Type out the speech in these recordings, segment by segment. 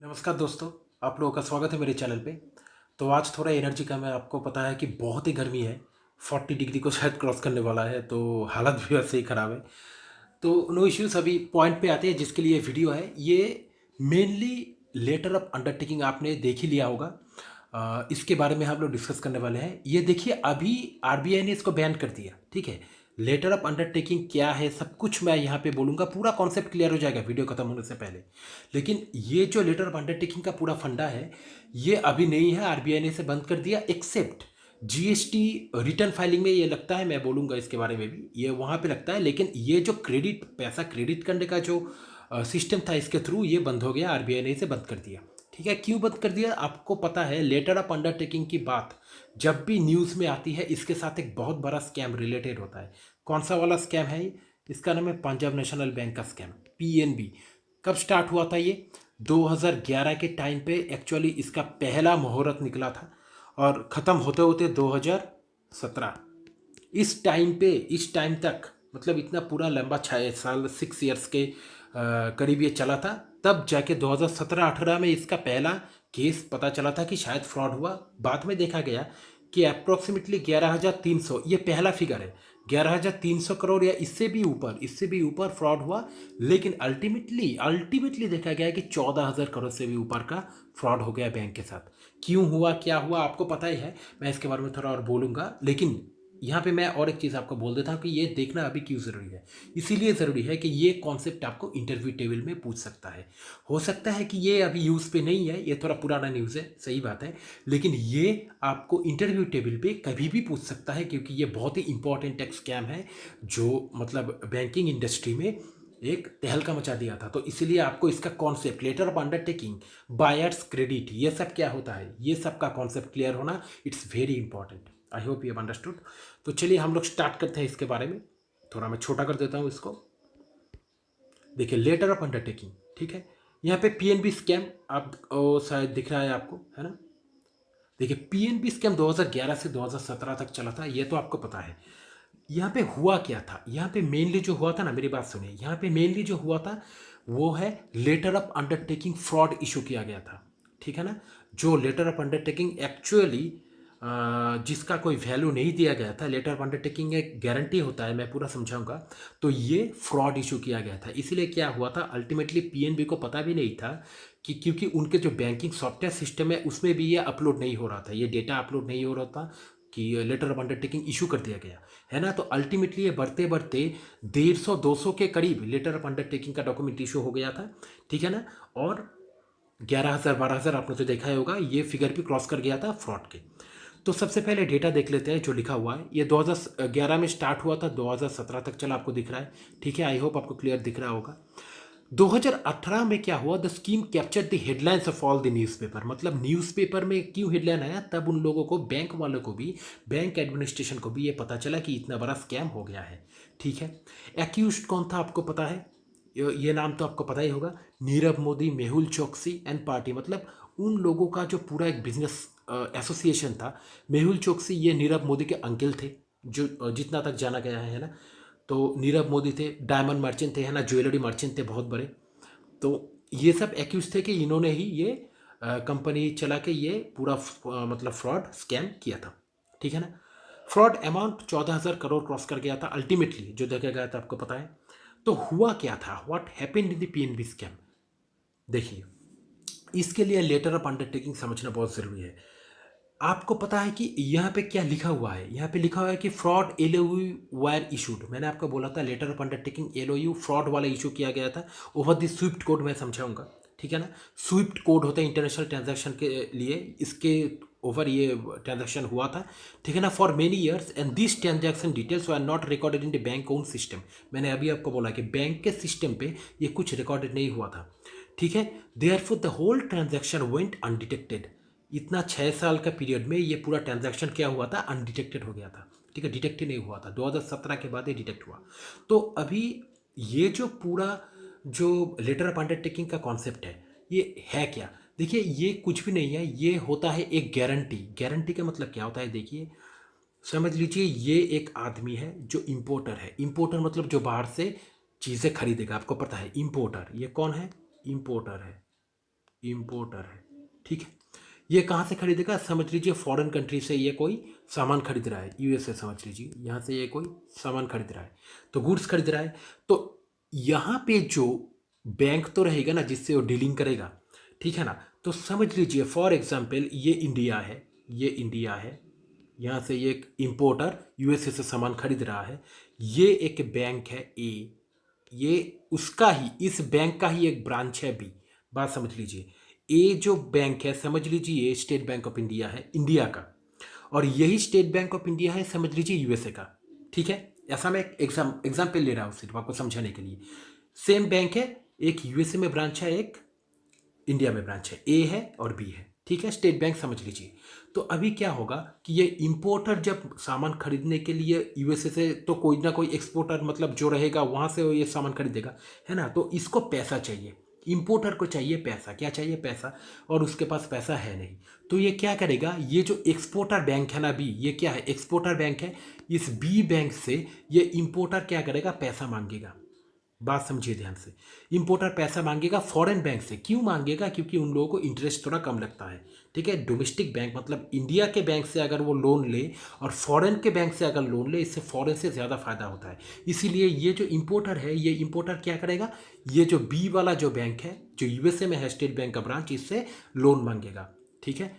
नमस्कार दोस्तों, आप लोगों का स्वागत है मेरे चैनल पे। तो आज थोड़ा एनर्जी कम है, आपको पता है कि बहुत ही गर्मी है। 40 डिग्री को शायद क्रॉस करने वाला है, तो हालत भी वैसे ही ख़राब है। तो नो इश्यूज़, अभी पॉइंट पे आते हैं जिसके लिए वीडियो है। ये मेनली लेटर ऑफ अंडरटेकिंग आपने देख ही लिया होगा। इसके बारे में हम लोग डिस्कस करने वाले हैं। ये देखिए, अभी आरबीआई ने इसको बैन कर दिया, ठीक है। लेटर ऑफ अंडरटेकिंग क्या है, सब कुछ मैं यहाँ पे बोलूँगा, पूरा कॉन्सेप्ट क्लियर हो जाएगा वीडियो खत्म होने से पहले। लेकिन ये जो लेटर ऑफ अंडरटेकिंग का पूरा फंडा है, ये अभी नहीं है, आरबीआई ने इसे बंद कर दिया। एक्सेप्ट जीएसटी रिटर्न फाइलिंग में ये लगता है, मैं बोलूँगा इसके बारे में भी, ये वहाँ पे लगता है। लेकिन ये जो क्रेडिट, पैसा क्रेडिट करने का जो सिस्टम था, इसके थ्रू ये बंद हो गया, आरबीआई ने इसे बंद कर दिया। ठीक है, क्यों बंद कर दिया आपको पता है। लेटर ऑफ अंडरटेकिंग की बात जब भी न्यूज़ में आती है, इसके साथ एक बहुत बड़ा स्कैम रिलेटेड होता है। कौन सा वाला स्कैम है? इसका नाम है पंजाब नेशनल बैंक का स्कैम, पीएनबी। कब स्टार्ट हुआ था ये? 2011 के टाइम पे एक्चुअली इसका पहला मुहूर्त निकला था और ख़त्म होते होते 2017। इस टाइम तक, मतलब इतना पूरा लंबा 6 साल, 6 इयर्स के करीब ये चला था। तब जाके 2017-18 में इसका पहला केस पता चला था कि शायद फ्रॉड हुआ। बाद में देखा गया कि अप्रोक्सीमेटली 11,300, ये पहला फिगर है, 11,300 करोड़ या इससे भी ऊपर फ्रॉड हुआ। लेकिन अल्टीमेटली देखा गया कि 14,000 करोड़ से भी ऊपर का फ्रॉड हो गया बैंक के साथ। क्यों हुआ, क्या हुआ, आपको पता ही है। मैं इसके बारे में थोड़ा और बोलूँगा, लेकिन यहाँ पे मैं और एक चीज़ आपको बोल देता हूँ कि ये देखना अभी क्यों ज़रूरी है। इसीलिए ज़रूरी है कि ये कॉन्सेप्ट आपको इंटरव्यू टेबल में पूछ सकता है। हो सकता है कि ये अभी यूज़ पे नहीं है, ये थोड़ा पुराना न्यूज़ है, सही बात है। लेकिन ये आपको इंटरव्यू टेबल पे कभी भी पूछ सकता है, क्योंकि ये बहुत ही इंपॉर्टेंट एक स्कैम है जो मतलब बैंकिंग इंडस्ट्री में एक तहलका मचा दिया था। तो इसीलिए आपको इसका concept, letter of undertaking, buyer's credit, ये सब क्या होता है, ये सब का कॉन्सेप्ट क्लियर होना it's very important. I hope you have understood. तो चलिए हम लोग स्टार्ट करते हैं इसके बारे में। थोड़ा मैं छोटा कर देता हूँ इसको। देखिए, लेटर ऑफ अंडरटेकिंग, ठीक है। यहाँ पे पीएनबी स्कैम आप शायद दिख रहा है आपको, है ना। देखिए, पीएनबी स्कैम 2011 से 2017 तक चला था, ये तो आपको पता है। यहाँ पे हुआ क्या था, यहाँ पे मेनली जो हुआ था ना, मेरी बात सुनिए, यहाँ पे मेनली जो हुआ था वो है letter of undertaking fraud issue किया गया था, ठीक है ना। जो लेटर ऑफ अंडरटेकिंग एक्चुअली जिसका कोई वैल्यू नहीं दिया गया था। लेटर ऑफ अंडरटेकिंग एक गारंटी होता है, मैं पूरा समझाऊंगा। तो ये फ्रॉड इशू किया गया था। इसीलिए क्या हुआ था, अल्टीमेटली पीएनबी को पता भी नहीं था कि, क्योंकि उनके जो बैंकिंग सॉफ्टवेयर सिस्टम है उसमें भी ये अपलोड नहीं हो रहा था, ये डेटा अपलोड नहीं हो रहा था कि लेटर ऑफ अंडरटेकिंग इशू कर दिया गया है ना। तो अल्टीमेटली ये बढ़ते बढ़ते 150-200 के करीब लेटर ऑफ अंडरटेकिंग का डॉक्यूमेंट इशू हो गया था, ठीक है ना। और 11,000 12,000 आपने तो देखा ही होगा, ये फिगर भी क्रॉस कर गया था फ्रॉड के। तो सबसे पहले डेटा देख लेते हैं जो लिखा हुआ है। ये 2011 में स्टार्ट हुआ था, 2017 तक चला, आपको दिख रहा है, ठीक है। आई होप आपको क्लियर दिख रहा होगा। 2018 में क्या हुआ, the scheme capture the headlines of all the newspaper. मतलब न्यूज़पेपर में क्यों हेडलाइन आया, तब उन लोगों को, बैंक वालों को भी, बैंक एडमिनिस्ट्रेशन को भी ये पता चला कि इतना बड़ा स्कैम हो गया है, ठीक है। एक्यूज्ड कौन था आपको पता है, ये नाम तो आपको पता ही होगा, नीरव मोदी, मेहुल चोकसी एंड पार्टी। मतलब उन लोगों का जो पूरा एक बिजनेस एसोसिएशन था। मेहुल चोकसी ये नीरव मोदी के अंकल थे, जो जितना तक जाना गया है ना। तो नीरव मोदी थे डायमंड मर्चेंट थे, है ना, ज्वेलरी मर्चेंट थे बहुत बड़े। तो ये सब एक्यूज थे कि इन्होंने ही ये कंपनी चला के ये पूरा मतलब फ्रॉड स्कैम किया था, ठीक है ना। फ्रॉड अमाउंट 14,000 करोड़ क्रॉस कर गया था अल्टीमेटली, जो देखा गया था आपको पता है। तो हुआ क्या था, what happened in the PNB scam. देखिए, इसके लिए लेटर ऑफ अंडरटेकिंग समझना बहुत ज़रूरी है। आपको पता है कि यहाँ पे क्या लिखा हुआ है, यहाँ पे लिखा हुआ है कि फ्रॉड एलओयू वायर इशूड। मैंने आपको बोला था letter of undertaking LOU fraud वाला इशू किया गया था ओवर द स्विफ्ट कोड, मैं समझाऊंगा, ठीक है ना। स्विफ्ट कोड होता है इंटरनेशनल ट्रांजैक्शन के लिए, इसके ओवर ये ट्रांजैक्शन हुआ था, ठीक है ना, for many years. And this transaction details are not recorded in the bank own system. मैंने अभी आपको बोला कि बैंक के सिस्टम पे ये कुछ रिकॉर्डेड नहीं हुआ था, ठीक है। Therefore the whole transaction went undetected. इतना 6 साल का पीरियड में ये पूरा ट्रांजैक्शन क्या हुआ था, अनडिटेक्टेड हो गया था, ठीक है। डिटेक्ट ही नहीं हुआ था, 2017 के बाद ये डिटेक्ट हुआ। तो अभी ये जो पूरा जो लेटर ऑफ अंडरटेकिंग का कॉन्सेप्ट ये है क्या। देखिए, ये कुछ भी नहीं है, ये होता है एक गारंटी। गारंटी का मतलब क्या होता है, देखिए समझ लीजिए, ये एक आदमी है जो इम्पोर्टर है। इम्पोर्टर मतलब जो बाहर से चीज़ें खरीदेगा, आपको पता है इम्पोर्टर, ये कौन है, इम्पोर्टर है। इम्पोर्टर है, ठीक है। ये कहाँ से खरीदेगा, समझ लीजिए फॉरेन कंट्री से ये कोई सामान खरीद रहा है, यूएसए समझ लीजिए, यहाँ से ये कोई सामान खरीद रहा है, तो गुड्स खरीद रहा है। तो यहाँ पे जो बैंक तो रहेगा ना जिससे वो डीलिंग करेगा, ठीक है ना। तो समझ लीजिए फॉर एग्जाम्पल ये इंडिया है, ये इंडिया है, यहाँ से ये एक इम्पोर्टर यूएसए से सामान खरीद रहा है, ये एक बैंक है ए, ये उसका ही, इस बैंक का ही एक ब्रांच है बी। बात समझ लीजिए, ए जो बैंक है समझ लीजिए ये स्टेट बैंक ऑफ इंडिया है, इंडिया का, और यही स्टेट बैंक ऑफ इंडिया है समझ लीजिए यूएसए का, ठीक है। ऐसा मैं एक एग्जाम्पल ले रहा हूँ सिर्फ आपको समझाने के लिए। सेम बैंक है, एक यूएसए में ब्रांच है, एक इंडिया में ब्रांच है, ए है और बी है, ठीक है, स्टेट बैंक समझ लीजिए। तो अभी क्या होगा कि ये इंपोर्टर जब सामान खरीदने के लिए यूएसए से, तो कोई ना कोई एक्सपोर्टर मतलब जो रहेगा वहाँ से वो ये सामान खरीदेगा, है ना। तो इसको पैसा चाहिए, इंपोर्टर को चाहिए पैसा, क्या चाहिए, पैसा, और उसके पास पैसा है नहीं। तो ये क्या करेगा, ये जो एक्सपोर्टर बैंक है ना बी, ये क्या है, एक्सपोर्टर बैंक है, इस बी बैंक से ये इंपोर्टर क्या करेगा, पैसा मांगेगा। बात समझिए ध्यान से, इंपोर्टर पैसा मांगेगा फॉरेन बैंक से, क्यों मांगेगा, क्योंकि उन लोगों को इंटरेस्ट थोड़ा कम लगता है, ठीक है। डोमेस्टिक बैंक मतलब इंडिया के बैंक से अगर वो लोन ले और फॉरेन के बैंक से अगर लोन ले, इससे फॉरेन से ज़्यादा फायदा होता है। इसीलिए ये जो इंपोर्टर है, ये इंपोर्टर क्या करेगा, ये जो बी वाला जो बैंक है जो यूएसए में है स्टेट बैंक का ब्रांच, इससे लोन मांगेगा, ठीक है।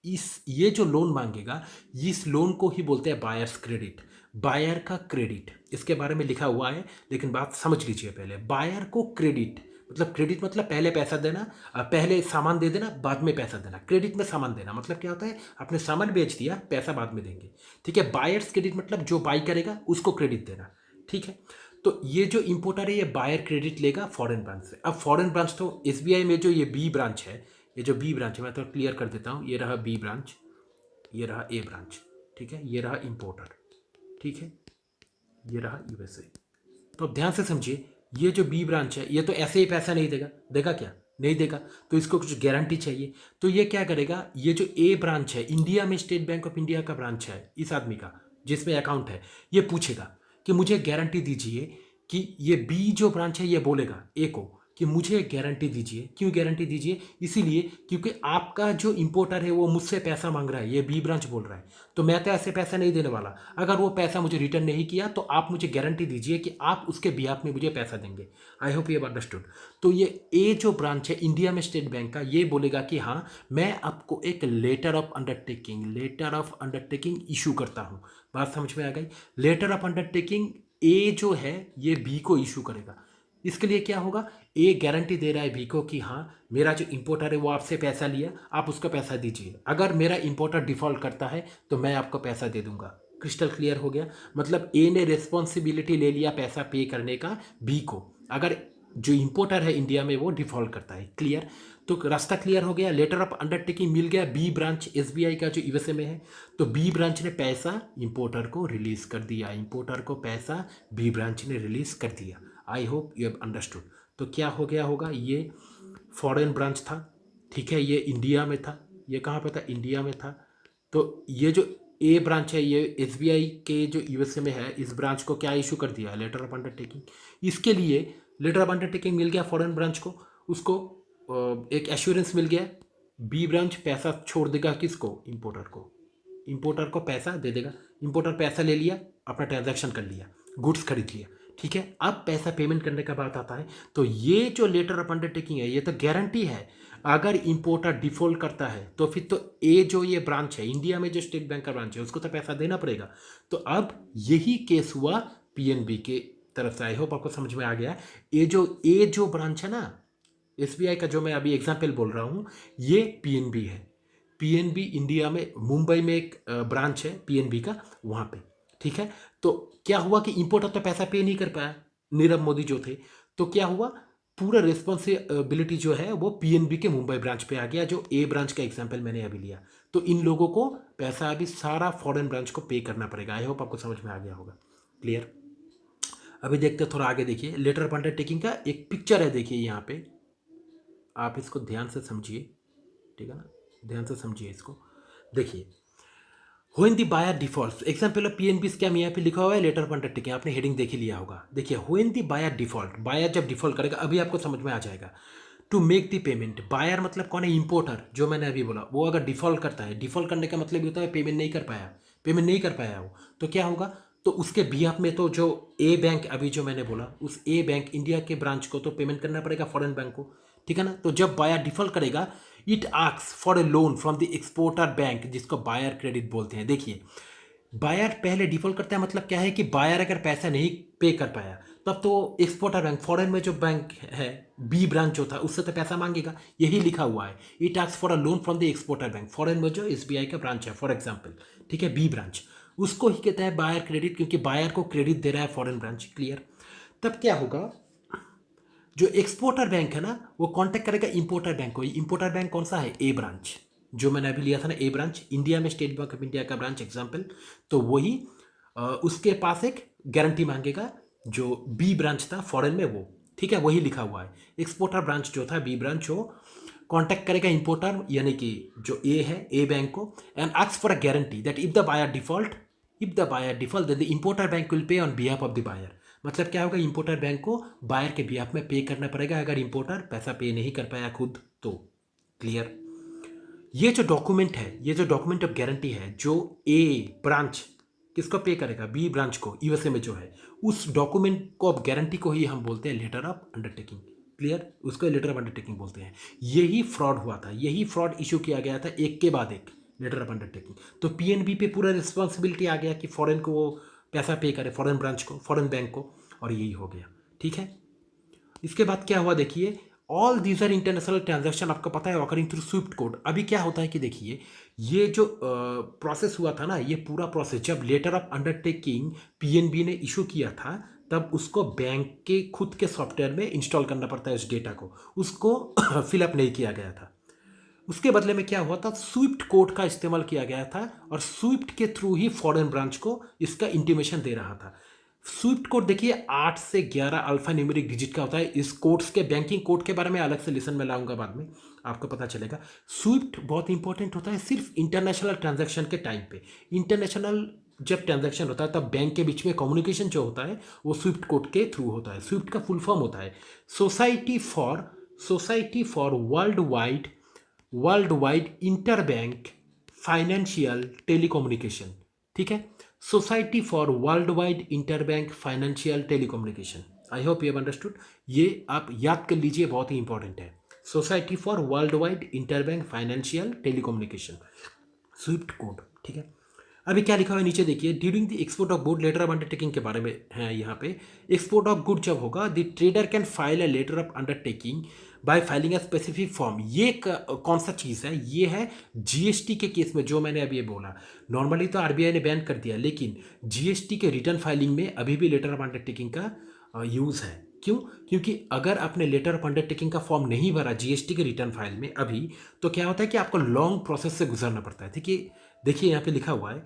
ये जो लोन मांगेगा, इस लोन को ही बोलते हैं बायर्स क्रेडिट, बायर का क्रेडिट, इसके बारे में लिखा हुआ है, लेकिन बात समझ लीजिए पहले। बायर को क्रेडिट मतलब पहले पैसा देना, पहले सामान दे देना, बाद में पैसा देना। क्रेडिट में सामान देना मतलब क्या होता है, आपने सामान बेच दिया, पैसा बाद में देंगे, ठीक है। बायर्स क्रेडिट मतलब जो बाई करेगा उसको क्रेडिट देना, ठीक है। तो ये जो इंपोर्टर है ये बायर क्रेडिट लेगा फॉरेन ब्रांच से। अब फॉरेन ब्रांच तो एसबीआई में जो ये बी ब्रांच है, ये जो बी ब्रांच है, मैं तो क्लियर कर देता हूँ, ये रहा बी ब्रांच, ये रहा ए ब्रांच, ठीक है, ये रहा इंपोर्टर, ठीक है, ये रहा यूएसए। तो अब ध्यान से समझिए, ये जो बी ब्रांच है ये तो ऐसे ही पैसा नहीं देगा, देगा क्या, नहीं देगा, तो इसको कुछ गारंटी चाहिए। तो ये क्या करेगा, ये जो ए ब्रांच है इंडिया में, स्टेट बैंक ऑफ इंडिया का ब्रांच है इस आदमी का जिसमें अकाउंट है, ये पूछेगा कि मुझे गारंटी दीजिए कि ये बी जो ब्रांच है ये बोलेगा ए को कि मुझे गारंटी दीजिए। क्यों गारंटी दीजिए, इसीलिए क्योंकि आपका जो इंपोर्टर है वो मुझसे पैसा मांग रहा है, ये बी ब्रांच बोल रहा है, तो मैं तो ऐसे पैसा नहीं देने वाला। अगर वो पैसा मुझे रिटर्न नहीं किया तो आप मुझे गारंटी दीजिए कि आप उसके बिहाफ में मुझे पैसा देंगे। आई होप यू अंडरस्टूड। तो ये ए जो ब्रांच है इंडिया में स्टेट बैंक का, ये बोलेगा कि हाँ मैं आपको एक लेटर ऑफ अंडरटेकिंग इशू करता हूँ। बात समझ में आ गई, लेटर ऑफ अंडरटेकिंग ए जो है ये बी को इशू करेगा। इसके लिए क्या होगा, ए गारंटी दे रहा है बी को कि हाँ मेरा जो इंपोर्टर है वो आपसे पैसा लिया, आप उसका पैसा दीजिए, अगर मेरा इंपोर्टर डिफॉल्ट करता है तो मैं आपको पैसा दे दूंगा। क्रिस्टल क्लियर हो गया, मतलब ए ने रिस्पॉन्सिबिलिटी ले लिया पैसा पे करने का बी को, अगर जो इंपोर्टर है इंडिया में वो डिफॉल्ट करता है। क्लियर, तो रास्ता क्लियर हो गया, लेटर ऑफ अंडरटेकिंग मिल गया बी ब्रांच एसबीआई का जो यूएसए में है। तो बी ब्रांच ने पैसा इंपोर्टर को रिलीज कर दिया, इंपोर्टर को पैसा बी ब्रांच ने रिलीज कर दिया। आई होप यू हैव अंडरस्टूड। तो क्या हो गया होगा, ये फॉरेन ब्रांच था, ठीक है, ये इंडिया में था, ये कहाँ पे था, इंडिया में था। तो ये जो ए ब्रांच है ये एसबीआई के जो यूएसए में है, इस ब्रांच को क्या इशू कर दिया, लेटर ऑफ अंडरटेकिंग। इसके लिए लेटर ऑफ अंडरटेकिंग मिल गया फॉरेन ब्रांच को, उसको एक एश्योरेंस मिल गया, बी ब्रांच पैसा छोड़ देगा किसको, इंपोर्टर को पैसा दे देगा। इंपोर्टर पैसा ले लिया, अपना ट्रांजैक्शन कर लिया, गुड्स खरीद लिया, ठीक है। अब पैसा पेमेंट करने का बात आता है, तो ये जो लेटर ऑफ अंडरटेकिंग है ये तो गारंटी है, अगर इंपोर्टर डिफॉल्ट करता है तो फिर तो ए जो ये ब्रांच है इंडिया में जो स्टेट बैंक का ब्रांच है उसको तो पैसा देना पड़ेगा। तो अब यही केस हुआ पीएनबी के तरफ से। आई होप आपको समझ में आ गया। ए जो ब्रांच है ना एसबीआई का, जो मैं अभी एग्जाम्पल बोल रहा हूँ, ये पीएनबी है। पीएनबी इंडिया में मुंबई में एक ब्रांच है पीएनबी का, वहाँ पे, ठीक है। तो क्या हुआ कि इंपोर्टर तो पैसा पे नहीं कर पाया, नीरव मोदी जो थे, तो क्या हुआ, पूरा रिस्पॉन्सिबिलिटी जो है वो पीएनबी के मुंबई ब्रांच पे आ गया, जो ए ब्रांच का एग्जांपल मैंने अभी लिया। तो इन लोगों को पैसा अभी सारा फॉरेन ब्रांच को पे करना पड़ेगा। आई होप आपको समझ में आ गया होगा। क्लियर, अभी देखते थोड़ा आगे देखिए, लेटर ऑफ अंडरटेकिंग का एक पिक्चर है, देखिए यहाँ पे, आप इसको ध्यान से समझिए, ठीक है ना, ध्यान से समझिए इसको। देखिए, when the buyer default, example of PNB scam यहाँ पे लिखा हुआ है, लेटर ऑफ अंडरटेकिंग, आपने हेडिंग देख ही लिया होगा। देखिए, when the buyer default, buyer जब डिफॉल्ट करेगा, अभी आपको समझ में आ जाएगा। To make the payment. Buyer मतलब कौन है? इंपोर्टर, जो मैंने अभी बोला, वो अगर डिफॉल्ट करता है, डिफॉल्ट करने का मतलब ये होता है पेमेंट नहीं कर पाया, पेमेंट नहीं कर पाया वो, तो क्या होगा? तो उसके बिहाफ में तो जो ए बैंक अभी जो मैंने बोला, उस ए बैंक इंडिया के ब्रांच को तो पेमेंट करना पड़ेगा फॉरेन बैंक को, ठीक है ना। तो जब बायर डिफॉल्ट करेगा, it asks for a loan from the exporter bank, जिसको बायर क्रेडिट बोलते हैं। देखिए, बायर पहले डिफॉल्ट करता है, मतलब क्या है कि बायर अगर पैसा नहीं पे कर पाया, तब तो एक्सपोर्टर बैंक, फॉरेन में जो बैंक है, बी ब्रांच जो था, उससे तो पैसा मांगेगा। यही लिखा हुआ है, it asks for a loan from the exporter bank. Foreign में जो एसबीआई का ब्रांच है फॉर एग्जाम्पल, ठीक है, बी ब्रांच, उसको ही कहता है बायर क्रेडिट, क्योंकि बायर को क्रेडिट दे रहा है फॉरेन ब्रांच। क्लियर? तब क्या होगा? जो एक्सपोर्टर बैंक है ना, वो कांटेक्ट करेगा इंपोर्टर बैंक को। इंपोर्टर बैंक कौन सा है? ए ब्रांच, जो मैंने अभी लिया था ना, ए ब्रांच, इंडिया में स्टेट बैंक ऑफ इंडिया का ब्रांच एग्जाम्पल। तो वही उसके पास एक गारंटी मांगेगा, जो बी ब्रांच था फॉरेन में वो, ठीक है, वही लिखा हुआ है। एक्सपोर्टर ब्रांच जो था, बी ब्रांच, वो कांटेक्ट करेगा इंपोर्टर यानी कि जो ए है, ए बैंक को, and ask for a guarantee that if the buyer default, then the importer bank will pay on behalf of the buyer. मतलब क्या होगा? इंपोर्टर बैंक को बायर के बिहाफ में पे करना पड़ेगा, अगर इंपोर्टर पैसा पे नहीं कर पाया खुद तो। क्लियर? ये जो डॉक्यूमेंट है, ये जो डॉक्यूमेंट ऑफ गारंटी है, जो ए ब्रांच किसको पे करेगा? बी ब्रांच को, यूएसए में जो है, उस डॉक्यूमेंट को ऑफ गारंटी को ही हम बोलते हैं लेटर ऑफ अंडरटेकिंग। क्लियर? उसको लेटर ऑफ अंडरटेकिंग बोलते हैं। यही फ्रॉड हुआ था, यही फ्रॉड इशू किया गया था, एक के बाद एक, लेटर ऑफ अंडरटेकिंग। तो पीएनबी पे पूरा रिस्पॉन्सिबिलिटी आ गया कि फॉरेन को वो पैसा पे करे, फॉरेन ब्रांच को, फॉरेन बैंक को, और यही हो गया। ठीक है? इसके बाद क्या हुआ? देखिए, all these are international transaction, आपको पता है, ऑकरिंग थ्रू स्विफ्ट कोड। अभी क्या होता है कि देखिए, ये जो प्रोसेस हुआ था ना, ये पूरा प्रोसेस जब लेटर ऑफ अंडरटेकिंग पीएनबी ने इशू किया था, तब उसको बैंक के खुद के सॉफ्टवेयर में इंस्टॉल करना पड़ता है, उस डेटा को, उसको फिलअप नहीं किया गया था। उसके बदले में क्या हुआ था? स्विफ्ट कोड का इस्तेमाल किया गया था, और स्विफ्ट के थ्रू ही फॉरेन ब्रांच को इसका इंटीमेशन दे रहा था। स्विफ्ट कोड देखिए 8 से 11 अल्फा न्यूमेरिक डिजिट का होता है। इस कोड्स के, बैंकिंग कोड के बारे में अलग से लेसन में लाऊंगा बाद में, आपको पता चलेगा। स्विफ्ट बहुत इंपॉर्टेंट होता है सिर्फ इंटरनेशनल ट्रांजैक्शन के टाइम पे। इंटरनेशनल जब ट्रांजैक्शन होता है, तब बैंक के बीच में कम्युनिकेशन जो होता है, वो स्विफ्ट कोड के थ्रू होता है। स्विफ्ट का फुल फॉर्म होता है society for world wide interbank financial telecommunication. ठीक है? Society for world wide interbank financial telecommunication. I hope you have understood. ये आप याद कर लीजिए, बहुत ही इंपॉर्टेंट है। Society for world wide interbank financial telecommunication, swift code. ठीक है? अभी क्या लिखा हुआ है नीचे देखिए, during the export of good, letter of undertaking के बारे में है यहाँ पे। एक्सपोर्ट ऑफ गुड जब होगा, the trader can file a letter of undertaking by filing a specific form. ये कौन सा चीज़ है? ये है जीएसटी के केस में, जो मैंने अभी ये बोला। नॉर्मली तो आरबीआई ने बैन कर दिया, लेकिन जीएसटी के रिटर्न फाइलिंग में अभी भी लेटर ऑफ अंडरटेकिंग का यूज़ है। क्यों? क्योंकि अगर आपने लेटर ऑफ अंडरटेकिंग का फॉर्म नहीं भरा जीएसटी के रिटर्न फाइल में अभी, तो क्या होता है कि आपको लॉन्ग प्रोसेस से गुजरना पड़ता है। देखिए यहाँ पे लिखा हुआ है,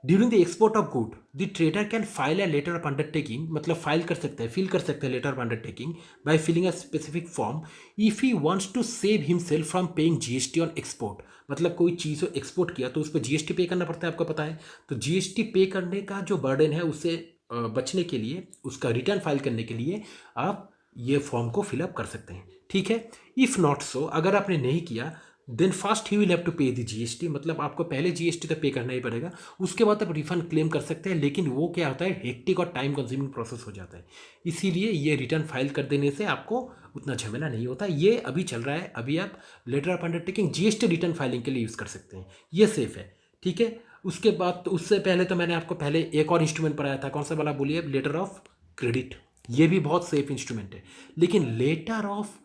during the export of good the trader can file a letter of undertaking, मतलब फाइल कर सकते हैं, फिल कर सकते हैं letter of undertaking by filling a specific form if he wants to save himself from paying GST on export. मतलब कोई चीज़ export किया तो उस पर जीएसटी पे करना पड़ता है, आपको पता है। तो जीएसटी पे करने का जो बर्डन है, उससे बचने के लिए, उसका रिटर्न फाइल करने के लिए आप ये फॉर्म को फिलअप कर सकते हैं। ठीक है? इफ़ नॉट सो, अगर आपने नहीं किया, then first he will have to pay the GST, मतलब आपको पहले जीएसटी तो पे करना ही पड़ेगा, उसके बाद आप रिफंड क्लेम कर सकते हैं। लेकिन वो क्या होता है, हेक्टिक और टाइम कंज्यूमिंग प्रोसेस हो जाता है। इसीलिए ये रिटर्न फाइल कर देने से आपको उतना झमेला नहीं होता। ये अभी चल रहा है, अभी आप letter of undertaking GST return filing के लिए यूज़ कर सकते हैं, ये सेफ है। ठीक है? उसके बाद, उससे पहले तो मैंने आपको पहले एक और इंस्ट्रूमेंट पढ़ाया था, कौन सा वाला बोलिए? Letter of credit. ये भी बहुत सेफ इंस्ट्रूमेंट है। लेकिन लेटर ऑफ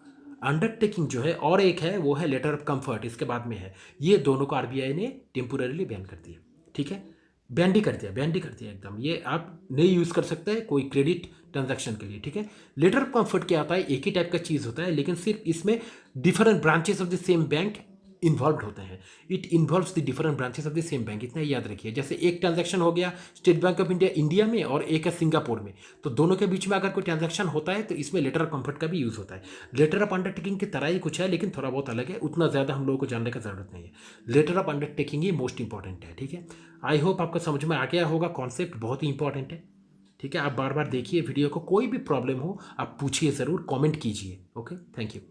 अंडरटेकिंग जो है, और एक है, वो है लेटर ऑफ कंफर्ट, इसके बाद में है। ये दोनों को आरबीआई ने टेम्पोररीली बैन कर दिया। ठीक है? बैन ही कर दिया एकदम। ये आप नहीं यूज़ कर सकते कोई क्रेडिट ट्रांजैक्शन के लिए। ठीक है? लेटर ऑफ कंफर्ट क्या होता है? एक ही टाइप का चीज़ होता है, लेकिन सिर्फ इसमें different branches of the same bank involve होते हैं। It involves the different branches of the same bank, इतना याद रखिए। जैसे एक ट्रांजैक्शन हो गया state bank of India India में, और एक है सिंगापुर में, तो दोनों के बीच में अगर कोई ट्रांजैक्शन होता है, तो इसमें लेटर ऑफ कंफर्ट का भी यूज़ होता है। लेटर ऑफ अंडरटेकिंग की तरह ही कुछ है, लेकिन थोड़ा बहुत अलग है, उतना ज़्यादा हम लोगों को जानने का ज़रूरत नहीं है। लेटर ऑफ अंडरटेकिंग ही मोस्ट इंपॉर्टेंट है। ठीक है? आई होप आपको समझ में आ गया होगा, कॉन्सेप्ट बहुत ही इंपॉर्टेंट है। ठीक है? आप बार बार देखिए वीडियो को, कोई भी प्रॉब्लम हो आप पूछिए ज़रूर, कॉमेंट कीजिए। Okay, thank you.